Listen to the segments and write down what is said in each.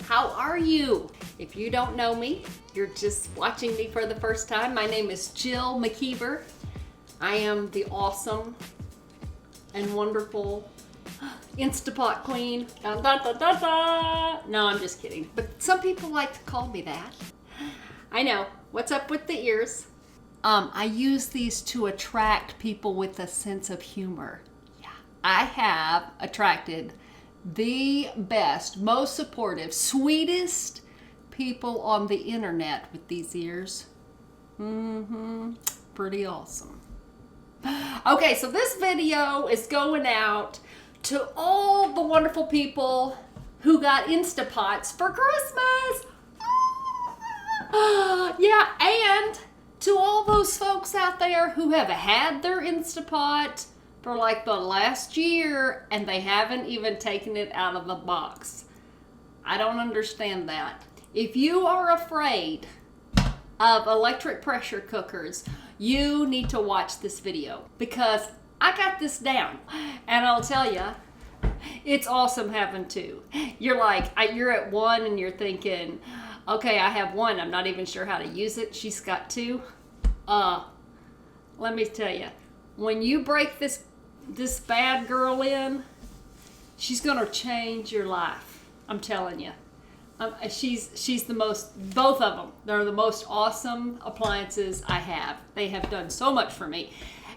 How are you? If you don't know me, you're just watching me for the first time. My name is Jill McKeever. I am the awesome and wonderful Instapot queen. Da, da, da, da, da. No, I'm just kidding. But some people like to call me that. I know. What's up with the ears? I use these to attract people with a sense of humor. Yeah. I have attracted the best, most supportive, sweetest people on the internet with these ears. Pretty awesome. Okay, so this video is going out to all the wonderful people who got Instapots for Christmas. Yeah, and to all those folks out there who have had their Instapot for like the last year and they haven't even taken it out of the box. I don't understand that. If you are afraid of electric pressure cookers, you need to watch this video because I got this down, and I'll tell you, it's awesome having two. You're like, you're at one and you're thinking, okay, I have one, I'm not even sure how to use it. She's got two. Let me tell you, when you break this bad girl in, she's gonna change your life. I'm telling you. She's the most, both of them, they're the most awesome appliances I have. They have done so much for me.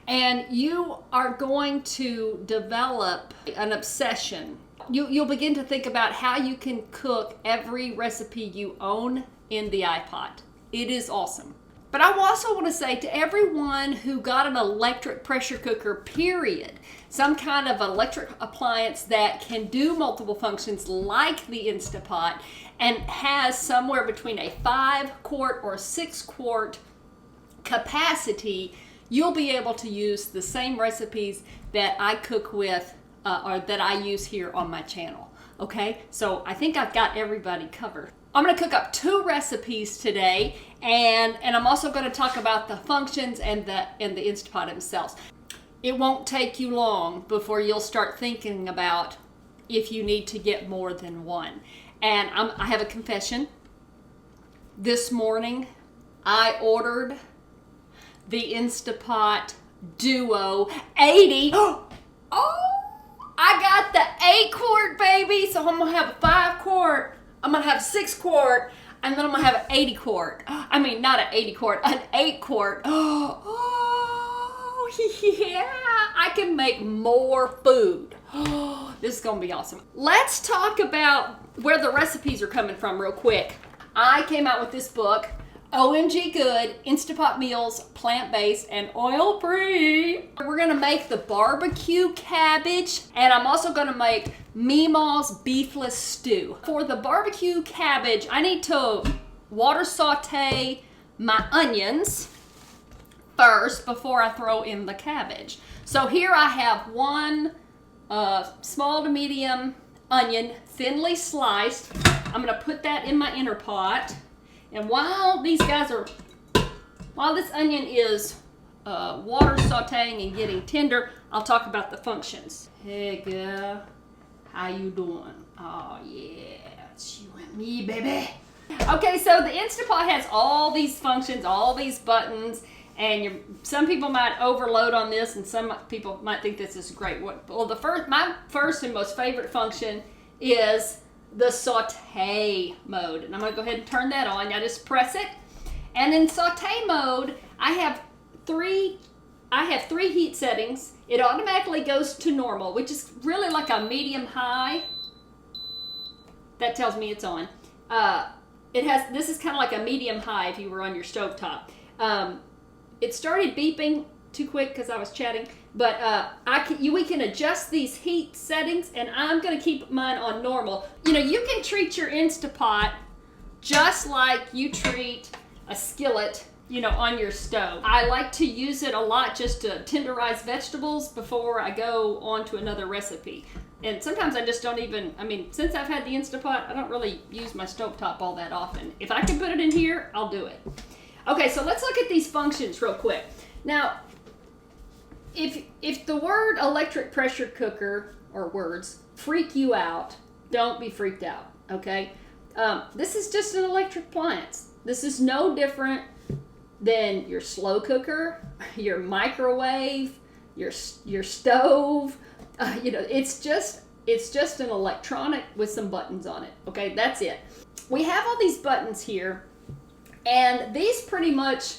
And you are going to develop an obsession. You'll begin to think about how you can cook every recipe you own in the iPod. It is awesome. But I also want to say to everyone who got an electric pressure cooker, period, some kind of electric appliance that can do multiple functions like the Instapot and has somewhere between a 5-quart or 6-quart capacity, you'll be able to use the same recipes that I cook with or that I use here on my channel. Okay, so I think I've got everybody covered. I'm going to cook up 2 recipes today, and I'm also going to talk about the functions and the Instapot themselves. It won't take you long before you'll start thinking about if you need to get more than one. And I have a confession. This morning, I ordered the Instapot Duo 80. Oh, I got the 8-quart, baby. So I'm going to have a 5-quart. I'm going to have a 6-quart, and then I'm going to have an 80-quart. I mean, not an 80-quart, an 8-quart. Oh, yeah, I can make more food. Oh, this is going to be awesome. Let's talk about where the recipes are coming from real quick. I came out with this book, OMGee Good, Instapot Meals, Plant-Based and Oil-Free. We're gonna make the barbecue cabbage, and I'm also gonna make Meemaw's Beefless stew. For the barbecue cabbage, I need to water saute my onions first before I throw in the cabbage. So here I have one small to medium onion, thinly sliced. I'm gonna put that in my inner pot. And while this onion is water sauteing and getting tender, I'll talk about the functions. Hey girl, how you doing? Oh yeah, it's you and me, baby. Okay, so the Instapot has all these functions, all these buttons, and some people might overload on this, and some people might think this is great. Well, my first and most favorite function is the saute mode, and I'm going to go ahead and turn that on. Now just press it, and in saute mode I have three heat settings. It automatically goes to normal, which is really like a medium high. That tells me it's on. This is kind of like a medium high if you were on your stovetop. It started beeping too quick because I was chatting, but we can adjust these heat settings, and I'm going to keep mine on normal. You know, you can treat your Instapot just like you treat a skillet, you know, on your stove. I like to use it a lot just to tenderize vegetables before I go on to another recipe. And sometimes I just don't even, since I've had the Instapot, I don't really use my stovetop all that often. If I can put it in here, I'll do it. Okay, so let's look at these functions real quick. Now, if the word electric pressure cooker, or words, freak you out, don't be freaked out, okay? This is just an electric appliance. This is no different than your slow cooker, your microwave, your stove. You know, it's just an electronic with some buttons on it. Okay, that's it. We have all these buttons here, and these pretty much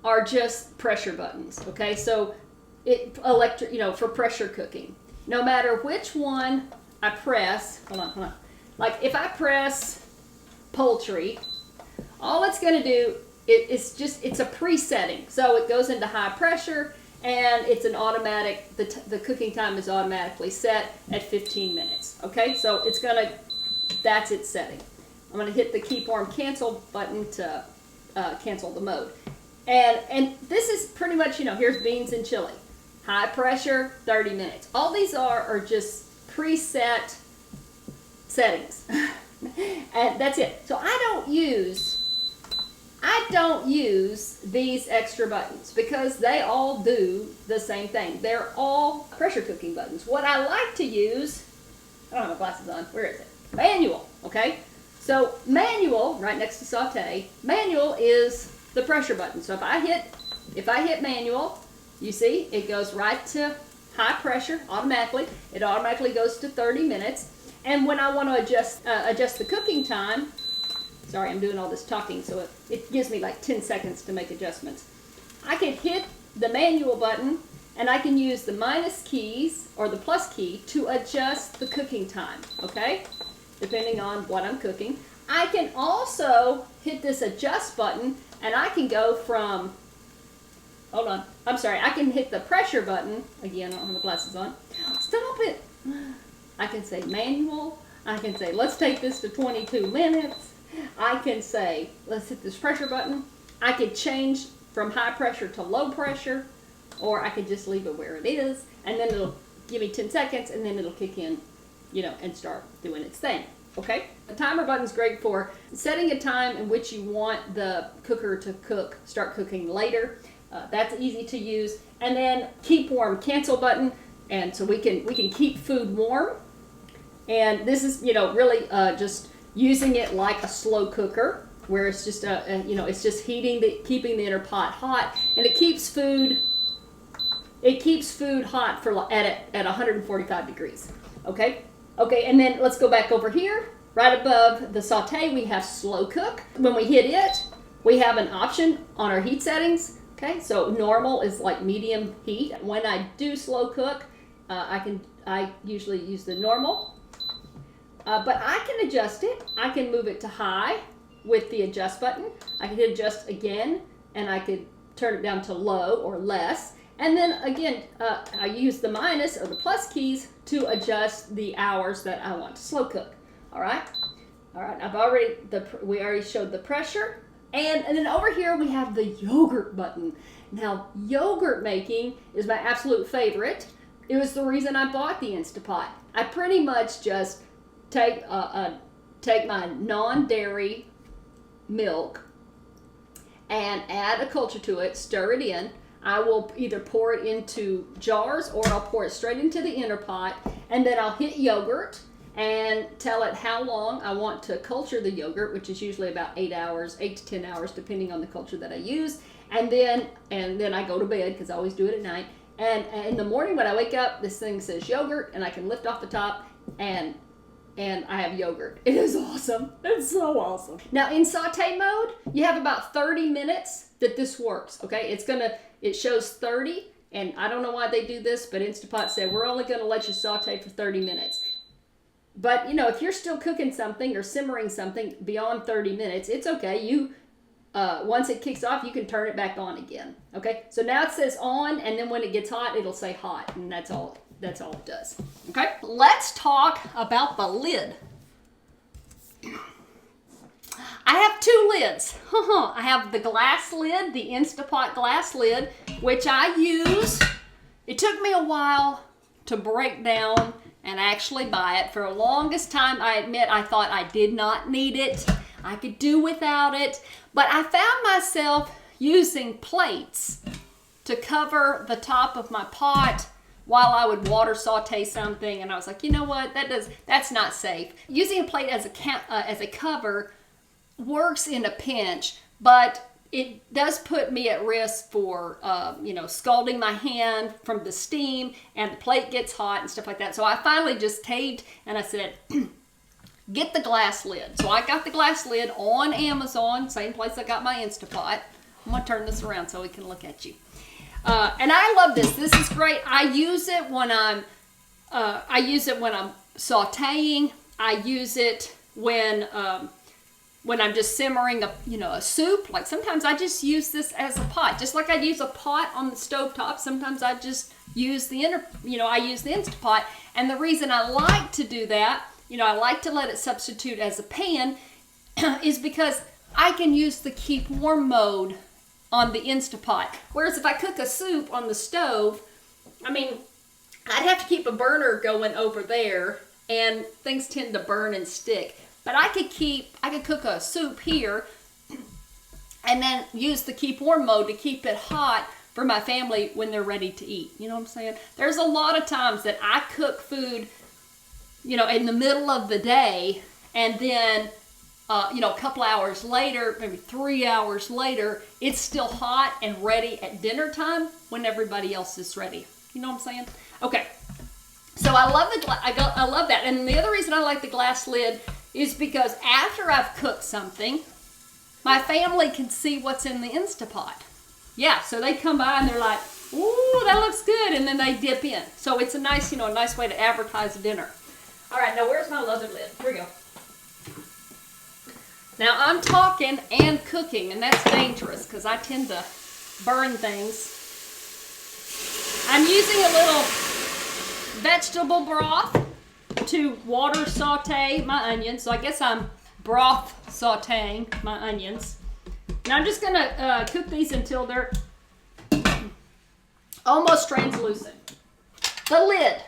are just pressure buttons. Okay, so you know, for pressure cooking. No matter which one I press, hold on. Like if I press poultry, all it's going to do it's a presetting. So it goes into high pressure, and it's an automatic. The cooking time is automatically set at 15 minutes. Okay, so that's its setting. I'm going to hit the keep warm cancel button to cancel the mode. And this is pretty much, you know, here's beans and chili. High pressure, 30 minutes. All these are just preset settings. And that's it. So I don't use these extra buttons because they all do the same thing. They're all pressure cooking buttons. What I like to use, I don't have my glasses on. Where is it? Manual, okay? So manual, right next to saute, manual is the pressure button. So if I hit manual, you see, it goes right to high pressure automatically. It automatically goes to 30 minutes. And when I want to adjust the cooking time, sorry, I'm doing all this talking, so it gives me like 10 seconds to make adjustments. I can hit the manual button, and I can use the minus keys or the plus key to adjust the cooking time, okay? Depending on what I'm cooking. I can also hit this adjust button, and I can go from, hold on, I'm sorry, I can hit the pressure button. Again, I don't have the glasses on. Stop it. I can say manual. I can say, let's take this to 22 minutes. I can say, let's hit this pressure button. I could change from high pressure to low pressure, or I could just leave it where it is, and then it'll give me 10 seconds, and then it'll kick in, you know, and start doing its thing. Okay? The timer button's great for setting a time in which you want the cooker to start cooking later. That's easy to use. And then keep warm cancel button, and so we can keep food warm. And this is, you know, really just using it like a slow cooker, where it's just you know, it's just keeping the inner pot hot, and it keeps food hot at 145 degrees. Okay. Okay, and then let's go back over here. Right above the saute, we have slow cook. When we hit it, we have an option on our heat settings. Okay, so normal is like medium heat. When I do slow cook, I usually use the normal. But I can adjust it. I can move it to high with the adjust button. I can hit adjust again, and I could turn it down to low or less. And then again, I use the minus or the plus keys to adjust the hours that I want to slow cook. All right. We already showed the pressure. And then over here we have the yogurt button. Now, yogurt making is my absolute favorite. It was the reason I bought the Instapot. I pretty much just take my non-dairy milk and add a culture to it, stir it in. I will either pour it into jars, or I'll pour it straight into the inner pot, and then I'll hit yogurt and tell it how long I want to culture the yogurt, which is usually about 8 to 10 hours, depending on the culture that I use. And then I go to bed, because I always do it at night. And in the morning when I wake up, this thing says yogurt, and I can lift off the top, and I have yogurt. It is awesome. It's so awesome. Now in saute mode, you have about 30 minutes that this works. Okay, it shows 30, and I don't know why they do this, but Instapot said we're only going to let you saute for 30 minutes. But you know, if you're still cooking something or simmering something beyond 30 minutes, it's okay. Once it kicks off, you can turn it back on again. Okay, so now it says on, and then when it gets hot, it'll say hot, and that's all it does. Okay, let's talk about the lid. I have two lids. I have the glass lid, the Instapot glass lid, which I use. It took me a while to break down and actually buy it. For the longest time, I admit, I thought I did not need it. I could do without it. But I found myself using plates to cover the top of my pot while I would water saute something, and I was like, you know what, that's not safe. Using a plate as a cover works in a pinch, but it does put me at risk for, scalding my hand from the steam, and the plate gets hot and stuff like that. So I finally just taped, and I said, get the glass lid. So I got the glass lid on Amazon, same place I got my Instapot. I'm gonna turn this around so we can look at you. And I love this. This is great. I use it when I'm sautéing. I use it when I'm just simmering a soup. Like sometimes I just use this as a pot, just like I'd use a pot on the stovetop. Sometimes I just use the Instapot. And the reason I like to do that, I like to let it substitute as a pan, is because I can use the keep warm mode on the Instapot. Whereas if I cook a soup on the stove, I'd have to keep a burner going over there, and things tend to burn and stick. But I could cook a soup here and then use the keep warm mode to keep it hot for my family when they're ready to eat. You know what I'm saying? There's a lot of times that I cook food, in the middle of the day, and then, a couple hours later, maybe 3 hours later, it's still hot and ready at dinner time when everybody else is ready. You know what I'm saying? Okay. So I love that. And the other reason I like the glass lid is because after I've cooked something, my family can see what's in the Instapot. Yeah, so they come by and they're like, ooh, that looks good, and then they dip in. So it's a nice, a nice way to advertise dinner. All right, now where's my other lid? Here we go. Now I'm talking and cooking, and that's dangerous because I tend to burn things. I'm using a little vegetable broth to water saute my onions. So I guess I'm broth sauteing my onions. And I'm just going to cook these until they're almost translucent. The lid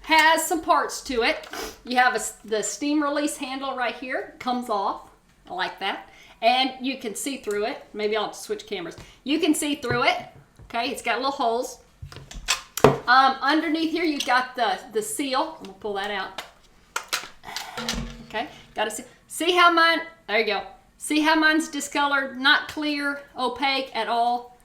has some parts to it. You have the steam release handle right here. It comes off. I like that. And you can see through it. Maybe I'll switch cameras. You can see through it. Okay, it's got little holes. Underneath here, you got the seal. I'm gonna pull that out. Okay, got to see how mine. There you go. See how mine's discolored, not clear, opaque at all.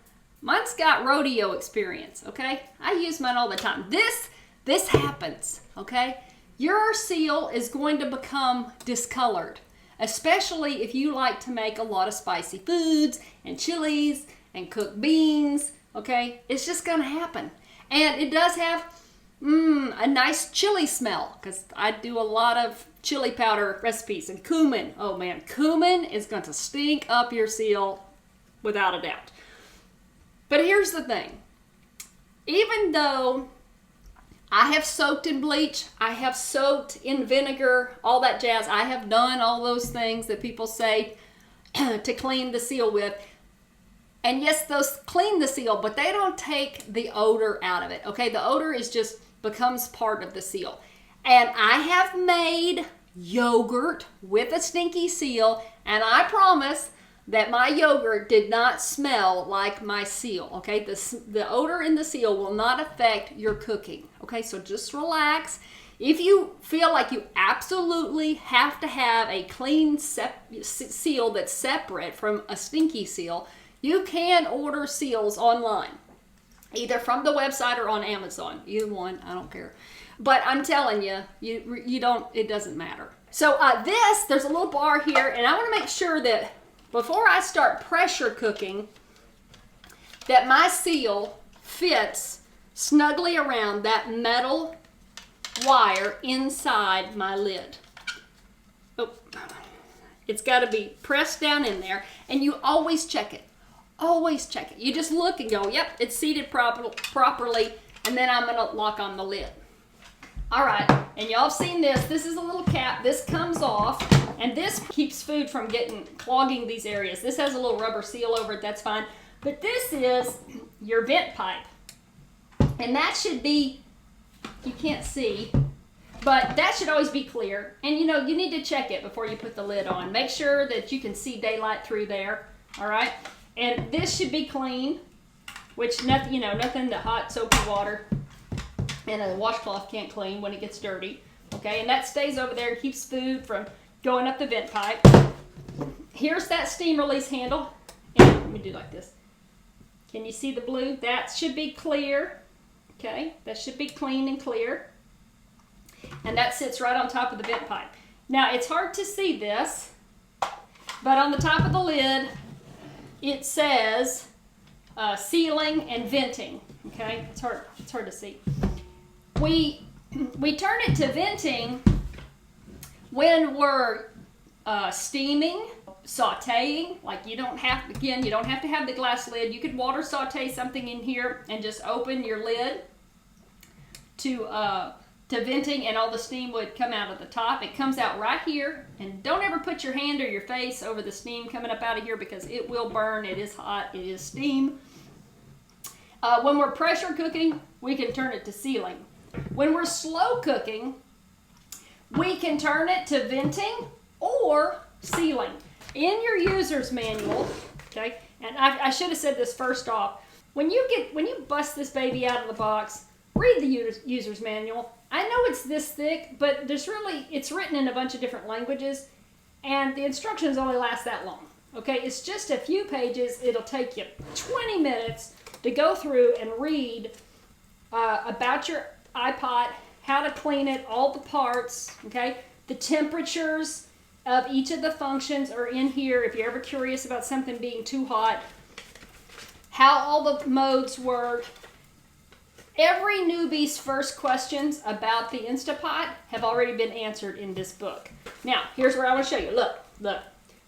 Mine's got rodeo experience. Okay, I use mine all the time. This happens. Okay, your seal is going to become discolored, especially if you like to make a lot of spicy foods and chilies and cook beans. Okay, it's just gonna happen. And it does have a nice chili smell, because I do a lot of chili powder recipes. And cumin, oh man, cumin is going to stink up your seal without a doubt. But here's the thing. Even though I have soaked in bleach, I have soaked in vinegar, all that jazz, I have done all those things that people say to clean the seal with. And yes, those clean the seal, but they don't take the odor out of it. Okay, the odor becomes part of the seal. And I have made yogurt with a stinky seal, and I promise that my yogurt did not smell like my seal. Okay, the odor in the seal will not affect your cooking. Okay, so just relax. If you feel like you absolutely have to have a clean seal that's separate from a stinky seal, you can order seals online, either from the website or on Amazon. Either one, I don't care. But I'm telling you, it doesn't matter. So there's a little bar here, and I want to make sure that before I start pressure cooking, that my seal fits snugly around that metal wire inside my lid. Oh, it's got to be pressed down in there, and you always check it. Always check it. You just look and go, yep, it's seated properly, and then I'm going to lock on the lid. All right, and y'all have seen this. This is a little cap. This comes off, and this keeps food from clogging these areas. This has a little rubber seal over it. That's fine. But this is your vent pipe, and that should be, you can't see, but that should always be clear. And you need to check it before you put the lid on. Make sure that you can see daylight through there. All right. And this should be clean. which nothing, nothing that hot soapy water and a washcloth can't clean when it gets dirty. Okay, and that stays over there and keeps food from going up the vent pipe. Here's that steam release handle. And let me do like this. Can you see the blue? That should be clear. Okay, that should be clean and clear. And that sits right on top of the vent pipe. Now, it's hard to see this, but on the top of the lid, it says sealing and venting. Okay, it's hard to see. We turn it to venting when we're steaming, sauteing. Like you don't have to have the glass lid. You could water saute something in here and just open your lid to venting, and all the steam would come out of the top. It comes out right here, and don't ever put your hand or your face over the steam coming up out of here because it will burn. It is hot. It is steam. When we're pressure cooking, we can turn it to sealing. When we're slow cooking, we can turn it to venting or sealing. In your user's manual, okay, and I should have said this first off, when you bust this baby out of the box, read the user's manual. I know it's this thick, but it's written in a bunch of different languages, and the instructions only last that long. Okay, it's just a few pages. It'll take you 20 minutes to go through and read about your iPot, how to clean it, all the parts, okay? The temperatures of each of the functions are in here if you're ever curious about something being too hot, how all the modes work. Every newbie's first questions about the Instapot have already been answered in this book. Now, here's where I want to show you. Look.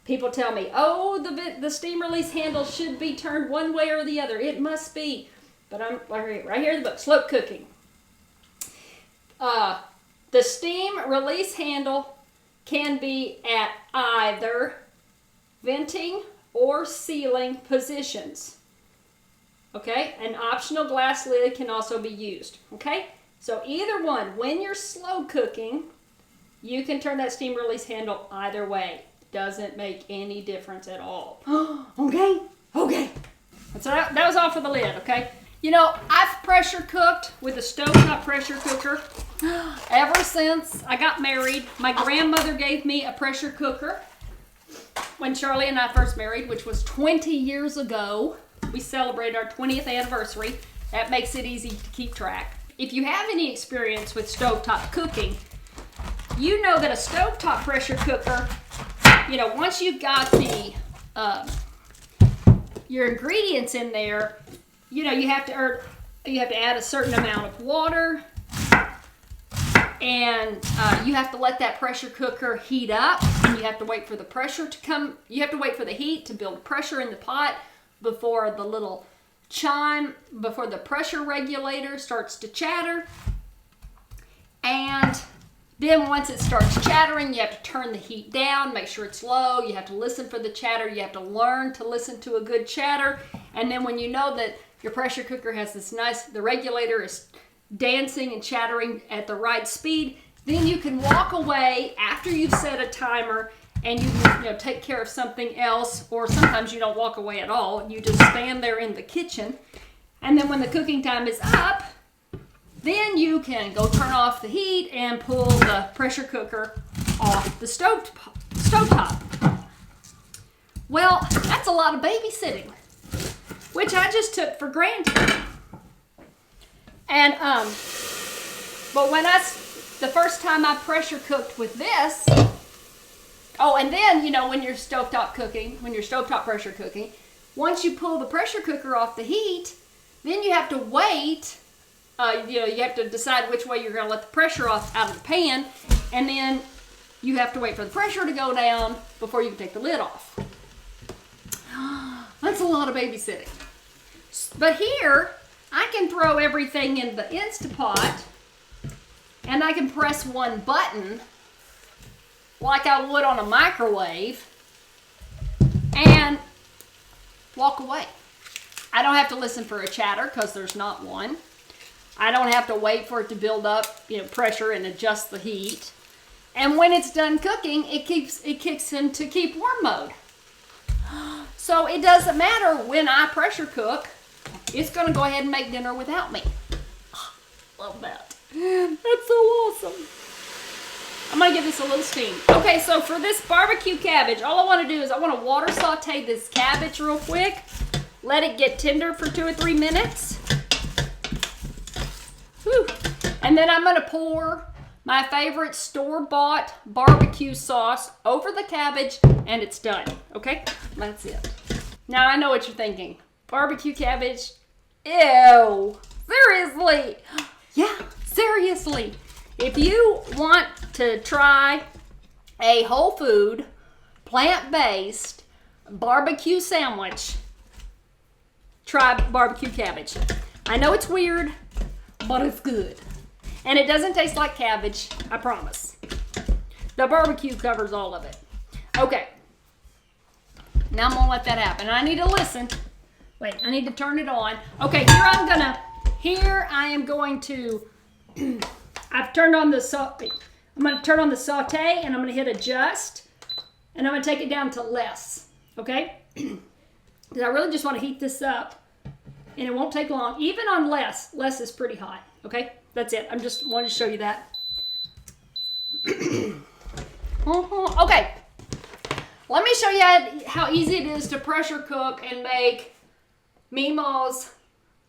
People tell me, oh, the steam release handle should be turned one way or the other. It must be. But I'm right here in the book, slow cooking. The steam release handle can be at either venting or sealing positions. Okay, an optional glass lid can also be used. Okay, so either one. When you're slow cooking, you can turn that steam release handle either way. Doesn't make any difference at all. Okay. So that was all for the lid, okay? I've pressure cooked with a stovetop pressure cooker ever since I got married. My grandmother gave me a pressure cooker when Charlie and I first married, which was 20 years ago. We celebrated our 20th anniversary. That makes it easy to keep track. If you have any experience with stovetop cooking, you know that a stovetop pressure cooker, once you've got your ingredients in there, you have to add a certain amount of water, and you have to let that pressure cooker heat up, and you have to wait for the pressure to come. You have to wait for the heat to build pressure in the pot before the little chime, before the pressure regulator starts to chatter. And then once it starts chattering, you have to turn the heat down, make sure it's low. You have to listen for the chatter. You have to learn to listen to a good chatter. And then when you know that your pressure cooker has the regulator is dancing and chattering at the right speed, then you can walk away after you've set a timer and you take care of something else, or sometimes you don't walk away at all. You just stand there in the kitchen, and then when the cooking time is up, then you can go turn off the heat and pull the pressure cooker off the stovetop. Well, that's a lot of babysitting, which I just took for granted. And but the first time I pressure cooked with this, and then when you're stovetop pressure cooking, once you pull the pressure cooker off the heat, then you have to wait. You have to decide which way you're going to let the pressure off out of the pan, and then you have to wait for the pressure to go down before you can take the lid off. That's a lot of babysitting. But here, I can throw everything in the Instapot, and I can press one button like I would on a microwave and walk away. I don't have to listen for a chatter because there's not one. I don't have to wait for it to build up, pressure and adjust the heat. And when it's done cooking, it kicks into keep warm mode. So it doesn't matter when I pressure cook. it's gonna go ahead and make dinner without me. Love that. That's so awesome. I'm gonna give this a little steam. Okay, so for this barbecue cabbage, all I wanna do is I wanna water saute this cabbage real quick. Let it get tender for 2 or 3 minutes. Whew. And then I'm gonna pour my favorite store-bought barbecue sauce over the cabbage, and it's done, okay? That's it. Now I know what you're thinking. Barbecue cabbage? Ew, seriously? Yeah, seriously. If you want to try a whole food, plant-based barbecue sandwich, try barbecue cabbage. I know it's weird, but it's good. And it doesn't taste like cabbage, I promise. The barbecue covers all of it. Okay. Now I'm gonna let that happen. And I need to listen. Wait, I need to turn it on. Okay, here I am going to, I've turned on the saute. I'm gonna turn on the saute and I'm gonna hit adjust. And I'm gonna take it down to less, okay? Because I really just wanna heat this up. And it won't take long. Even on less is pretty hot, okay? That's it. I'm just wanting to show you that. Okay. Let me show you how easy it is to pressure cook and make Meemaw's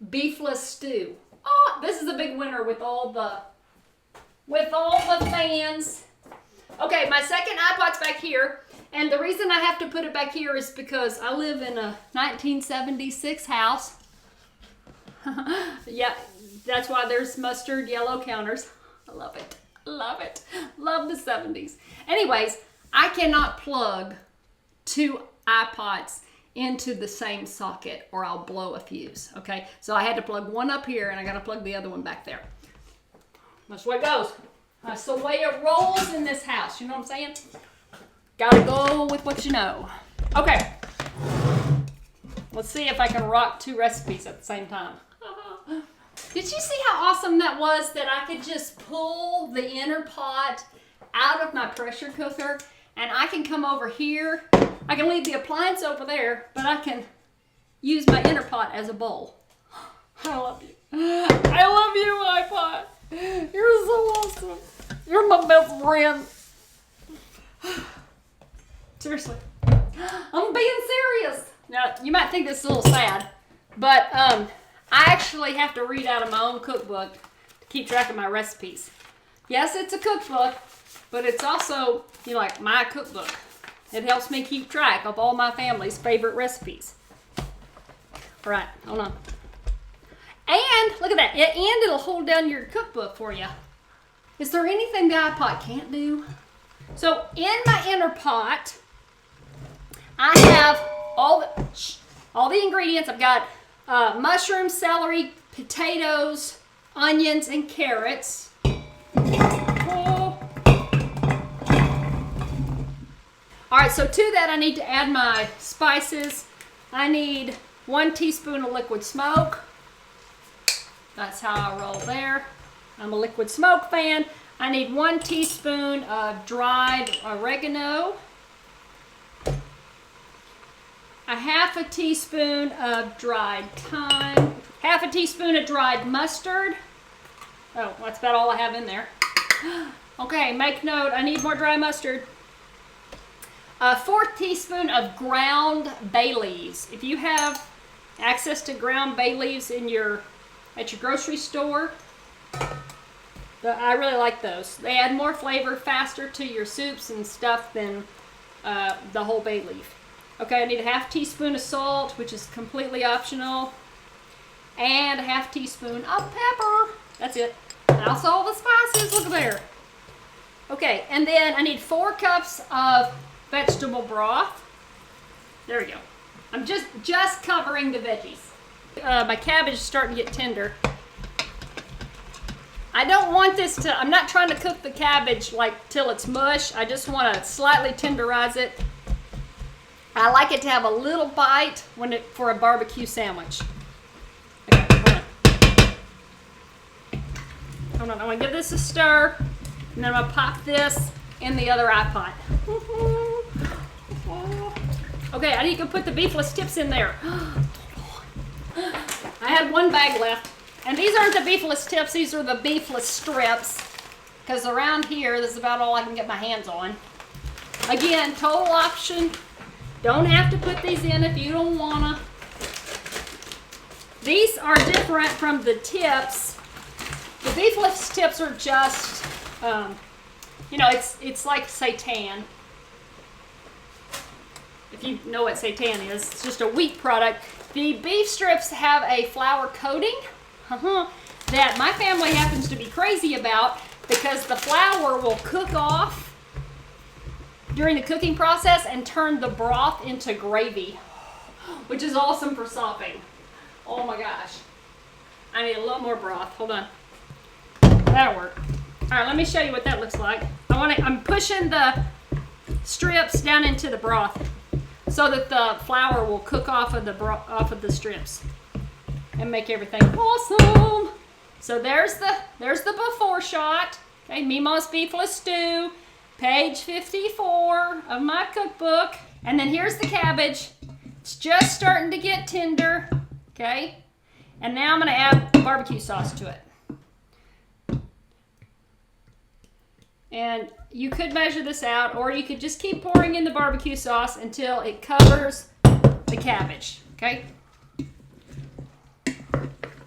Beefless stew. Oh, this is a big winner with all the fans. Okay, my second iPod's back here. And the reason I have to put it back here is because I live in a 1976 house. Yeah, that's why there's mustard yellow counters. I love it. Love it. Love the 70s. Anyways, I cannot plug 2 iPods into the same socket or I'll blow a fuse, okay? So I had to plug one up here and I gotta plug the other one back there. That's the way it goes. That's the way it rolls in this house, you know what I'm saying? Gotta go with what you know. Okay. Let's see if I can rock 2 recipes at the same time. Did you see how awesome that was, that I could just pull the inner pot out of my pressure cooker and I can come over here. I can leave the appliance over there, but I can use my inner pot as a bowl. I love you. I love you, iPod. You're so awesome. You're my best friend. Seriously. I'm being serious. Now, you might think this is a little sad, but I actually have to read out of my own cookbook to keep track of my recipes. Yes, it's a cookbook, but it's also, like my cookbook. It helps me keep track of all my family's favorite recipes. All right, hold on. And look at that, and it'll hold down your cookbook for you. Is there anything the iPod can't do? So in my inner pot, I have all the ingredients. I've got mushrooms, celery, potatoes, onions, and carrots. All right, so to that I need to add my spices. I need 1 teaspoon of liquid smoke. That's how I roll there. I'm a liquid smoke fan. I need 1 teaspoon of dried oregano. A half a teaspoon of dried thyme. Half a teaspoon of dried mustard. Oh, that's about all I have in there. Okay, make note, I need more dry mustard. A 1/4 teaspoon of ground bay leaves. If you have access to ground bay leaves at your grocery store, I really like those. They add more flavor faster to your soups and stuff than the whole bay leaf. Okay, I need a half teaspoon of salt, which is completely optional, and a half teaspoon of pepper. That's it. And also all the spices, look there. Okay, and then I need 4 cups of vegetable broth. There we go. I'm just covering the veggies. My cabbage is starting to get tender. I don't want this to, I'm not trying to cook the cabbage till it's mush. I just want to slightly tenderize it. I like it to have a little bite for a barbecue sandwich. Okay, hold on. I'm going to give this a stir, and then I'm going to pop this in the other iPod. Okay, I need to put the beefless tips in there. I had one bag left. And these aren't the beefless tips, these are the beefless strips. Because around here, this is about all I can get my hands on. Again, total option. Don't have to put these in if you don't wanna. These are different from the tips. The beefless tips are just, you know, it's like seitan. If you know what seitan is, it's just a wheat product. The beef strips have a flour coating that my family happens to be crazy about because the flour will cook off during the cooking process and turn the broth into gravy, which is awesome for sopping. Oh my gosh. I need a little more broth. Hold on. That'll work. All right, let me show you what that looks like. I'm pushing the strips down into the broth so that the flour will cook off of the strips and make everything awesome. So there's the before shot. Okay, Mima's Beefless Stew, page 54 of my cookbook. And then here's the cabbage. It's just starting to get tender. Okay, and now I'm going to add barbecue sauce to it. And you could measure this out, or you could just keep pouring in the barbecue sauce until it covers the cabbage, okay?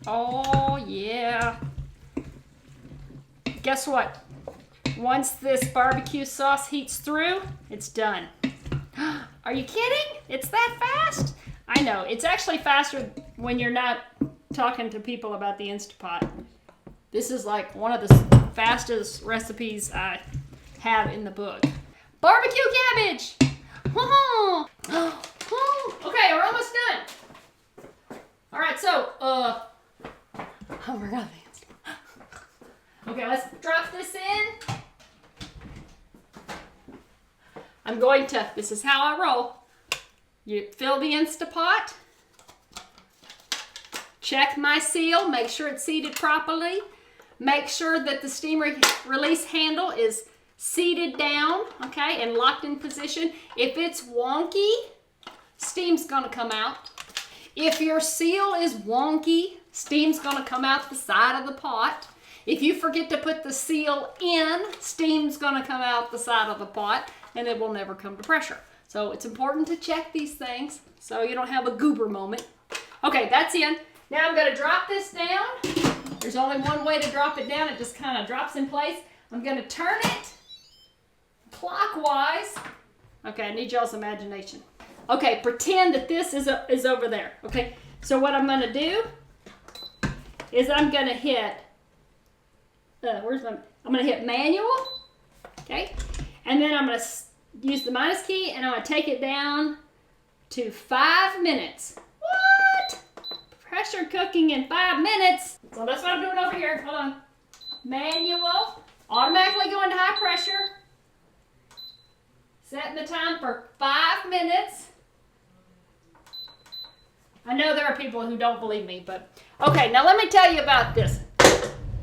Oh, yeah. Guess what? Once this barbecue sauce heats through, it's done. Are you kidding? It's that fast? I know. It's actually faster when you're not talking to people about the Instapot. This is like one of the fastest recipes I have in the book. Barbecue cabbage! Okay, we're almost done. All right, so, oh my God. Okay, let's drop this in. I'm going to, this is how I roll. You fill the Instapot. Check my seal, make sure it's seated properly. Make sure that the steam release handle is seated down, okay, and locked in position. If it's wonky, steam's gonna come out. If your seal is wonky, steam's gonna come out the side of the pot. If you forget to put the seal in, steam's gonna come out the side of the pot and it will never come to pressure. So it's important to check these things so you don't have a goober moment. Okay, that's in. Now I'm gonna drop this down. There's only one way to drop it down. It just kind of drops in place. I'm gonna turn it clockwise. Okay, I need y'all's imagination. Okay, pretend that this is over there. Okay, so what I'm gonna do is I'm gonna hit, I'm gonna hit manual, okay? And then I'm gonna use the minus key and I'm gonna take it down to 5 minutes. What? Pressure cooking in 5 minutes. So that's what I'm doing over here. Hold on. Manual. Automatically going to high pressure. Setting the time for 5 minutes. I know there are people who don't believe me, but okay, now let me tell you about this.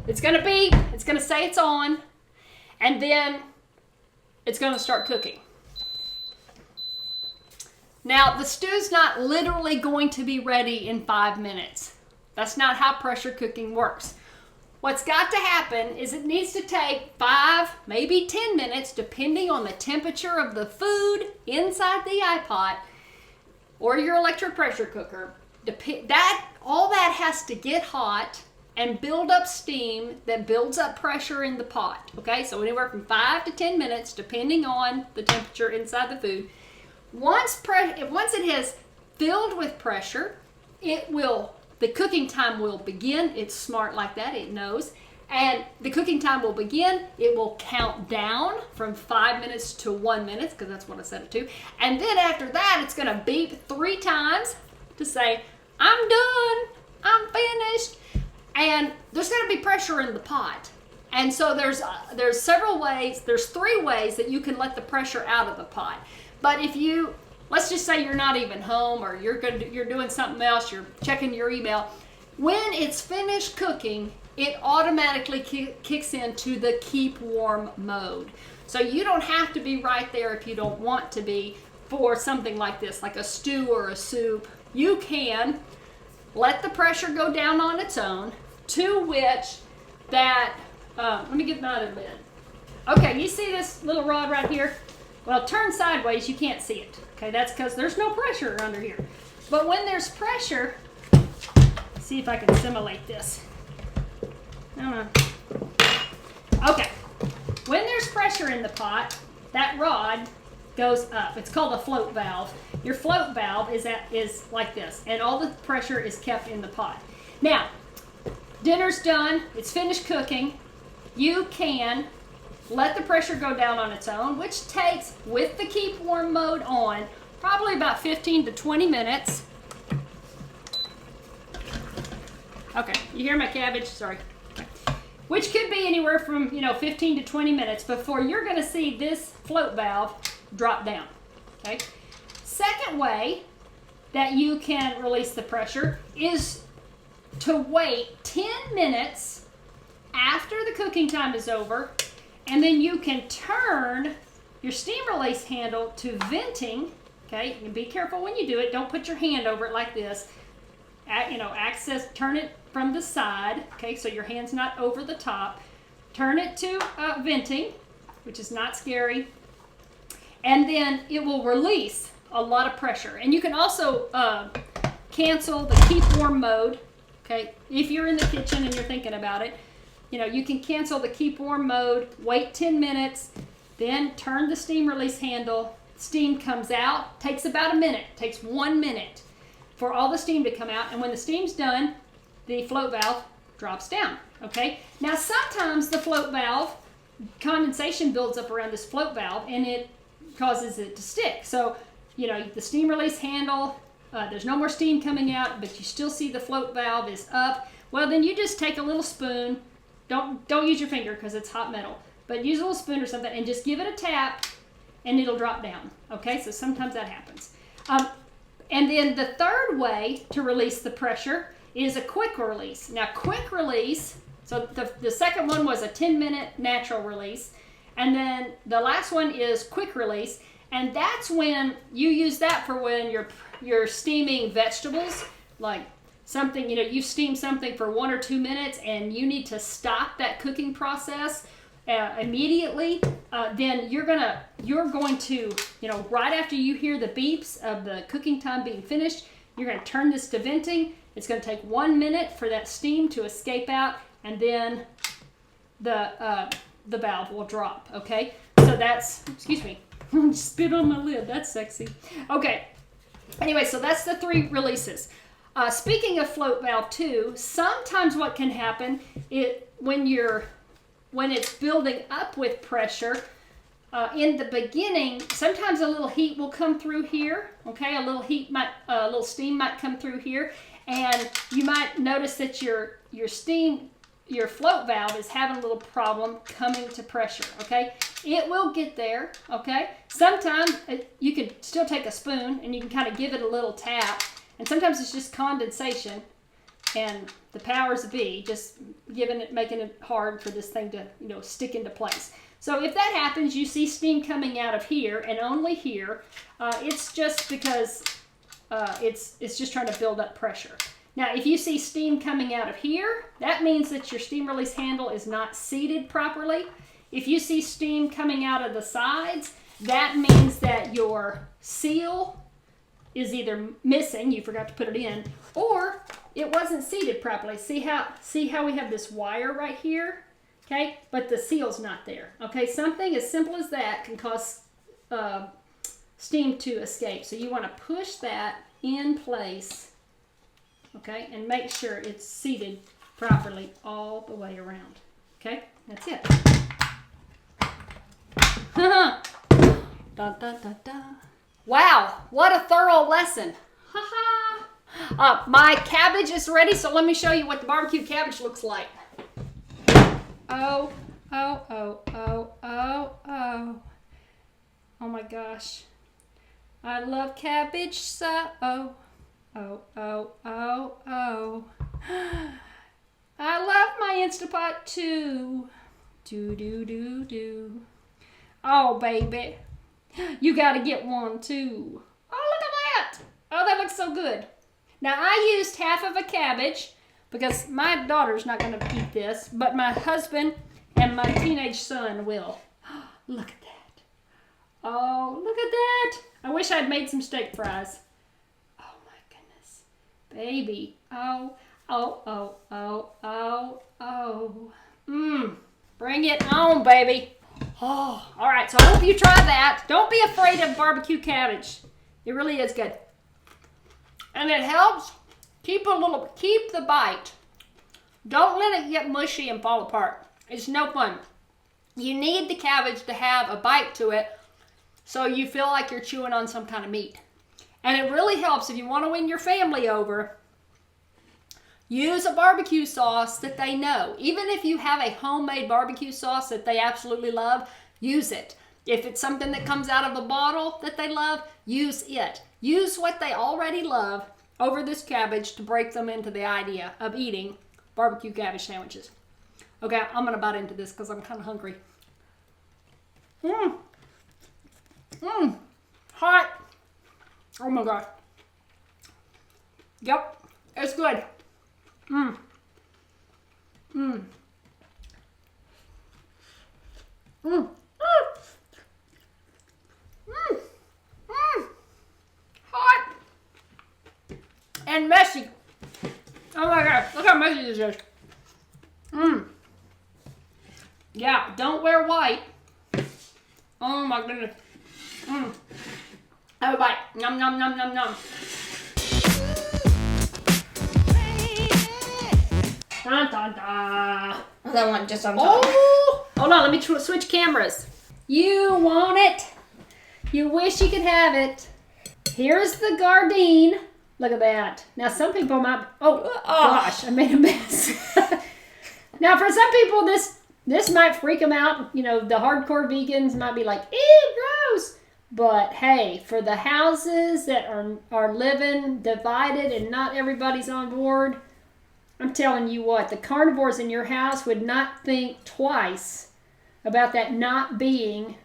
It's gonna beep, it's gonna say it's on, and then it's gonna start cooking. Now, the stew's not literally going to be ready in 5 minutes. That's not how pressure cooking works. What's got to happen is it needs to take 5, maybe 10 minutes, depending on the temperature of the food inside the iPot or your electric pressure cooker. All that has to get hot and build up steam that builds up pressure in the pot. Okay, so anywhere from 5 to 10 minutes, depending on the temperature inside the food. Once it has filled with pressure, the cooking time will begin. It's smart like that, it knows. And the cooking time will begin. It will count down from 5 minutes to 1 minute, because that's what I set it to. And then after that, it's gonna beep 3 times to say, I'm done, I'm finished. And there's gonna be pressure in the pot. And so there's several ways, there's 3 ways that you can let the pressure out of the pot. But if you, let's just say you're not even home, or you're doing something else, you're checking your email, when it's finished cooking, it automatically kicks into the keep warm mode. So you don't have to be right there if you don't want to be for something like this, like a stew or a soup. You can let the pressure go down on its own, to which that, let me get my other lid. Okay, you see this little rod right here? Well, turn sideways, you can't see it. Okay, that's because there's no pressure under here. But when there's pressure, see if I can simulate this. Okay, when there's pressure in the pot, that rod goes up. It's called a float valve. Your float valve is like this, and all the pressure is kept in the pot. Now, dinner's done, it's finished cooking. You can let the pressure go down on its own, which takes, with the keep warm mode on, probably about 15 to 20 minutes. Okay, you hear my cabbage? Sorry. Okay. Which could be anywhere from 15 to 20 minutes before you're going to see this float valve drop down. Okay. Second way that you can release the pressure is to wait 10 minutes after the cooking time is over, and then you can turn your steam release handle to venting. Okay, and be careful when you do it. Don't put your hand over it like this. Turn it from the side. Okay, so your hand's not over the top. Turn it to venting, which is not scary. And then it will release a lot of pressure. And you can also cancel the keep warm mode. Okay, if you're in the kitchen and you're thinking about it, you can cancel the keep warm mode, wait 10 minutes, then turn the steam release handle. Steam comes out, takes about a minute, takes 1 minute for all the steam to come out. And when the steam's done, the float valve drops down. Okay, now sometimes the float valve, condensation builds up around this float valve and it causes it to stick. So, the steam release handle, there's no more steam coming out, but you still see the float valve is up. Well, then you just take a little spoon. Don't use your finger because it's hot metal, but use a little spoon or something and just give it a tap and it'll drop down. Okay, so sometimes that happens. And then the third way to release the pressure is a quick release. Now, quick release, so the second one was a 10-minute natural release, and then the last one is quick release, and that's when you use that for when you're steaming vegetables, like something, you steam something for 1 or 2 minutes and you need to stop that cooking process immediately. Then you're going to, right after you hear the beeps of the cooking time being finished, you're going to turn this to venting. It's going to take 1 minute for that steam to escape out, and then the valve will drop. Okay, so that's, excuse me, spit on my lid. That's sexy. Okay. Anyway, so that's the 3 releases. Speaking of float valve too, sometimes what can happen when it's building up with pressure, in the beginning, sometimes a little heat will come through here. Okay, a little steam might come through here, and you might notice that your float valve is having a little problem coming to pressure. Okay, it will get there. Okay, sometimes you can still take a spoon and you can kind of give it a little tap, and sometimes it's just condensation and the powers that be just making it hard for this thing to stick into place. So if that happens, you see steam coming out of here and only here. It's just because it's just trying to build up pressure. Now, if you see steam coming out of here, that means that your steam release handle is not seated properly. If you see steam coming out of the sides, that means that your seal is either missing, you forgot to put it in, or it wasn't seated properly. See how we have this wire right here? Okay, but the seal's not there. Okay, something as simple as that can cause steam to escape. So you want to push that in place, okay, and make sure it's seated properly all the way around. Okay, that's it. Da, da, da, da. Wow, what a thorough lesson. My cabbage is ready, so let me show you what the barbecue cabbage looks like. Oh, oh, oh, oh, oh, oh. Oh my gosh. I love cabbage so. Oh, oh, oh, oh, oh. I love my Instapot too. Do, do, do, do. Oh, baby. You gotta get one too. Oh, look at that. Oh, that looks so good. Now, I used half of a cabbage because my daughter's not going to eat this, but my husband and my teenage son will. Look at that. Oh, look at that. I wish I'd made some steak fries. Oh, my goodness. Baby. Oh, oh, oh, oh, oh, oh. Bring it on, baby. Oh, all right. So I hope you try that. Don't be afraid of barbecue cabbage. It really is good. And it helps keep the bite. Don't let it get mushy and fall apart. It's no fun. You need the cabbage to have a bite to it so you feel like you're chewing on some kind of meat. And it really helps if you want to win your family over. Use a barbecue sauce that they know. Even if you have a homemade barbecue sauce that they absolutely love, use it. If it's something that comes out of a bottle that they love, use it. Use what they already love over this cabbage to break them into the idea of eating barbecue cabbage sandwiches. Okay, I'm going to bite into this because I'm kind of hungry. Hot. Oh my God. Yep, it's good. Hot. And messy. Oh my God, look how messy this is. Yeah, don't wear white. Oh my goodness. Have a bite. Nom, nom, nom, nom, nom. Dun, dun, dun. That one just on top. Oh, hold on, let me switch cameras. You want it. You wish you could have it. Here's the Gardein. Look at that. Now some people might, gosh, I made a mess. Now for some people this might freak them out. You know, the hardcore vegans might be like, ew, gross. But hey, for the houses that are living divided and not everybody's on board, I'm telling you what, the carnivores in your house would not think twice about that not being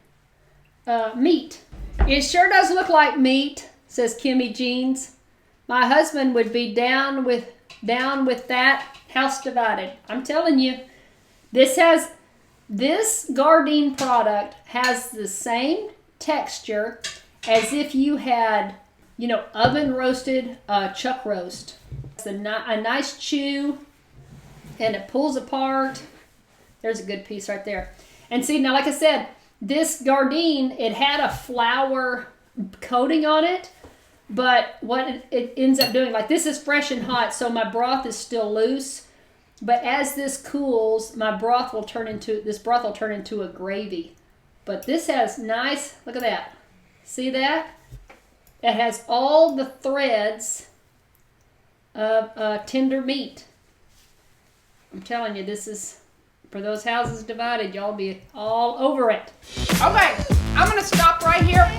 meat. It sure does look like meat, says Kimmy Jeans. My husband would be down with that house divided. I'm telling you, this Gardein product has the same texture as if you had, oven roasted chuck roast. It's a nice chew, and it pulls apart. There's a good piece right there. And see, now like I said, this Gardein, it had a flour coating on it, but what it ends up doing, like this is fresh and hot, so my broth is still loose. But as this cools, this broth will turn into a gravy. But this has nice, look at that. See that? It has all the threads of tender meat. I'm telling you, this is, for those houses divided, y'all be all over it. Okay, I'm going to stop right here.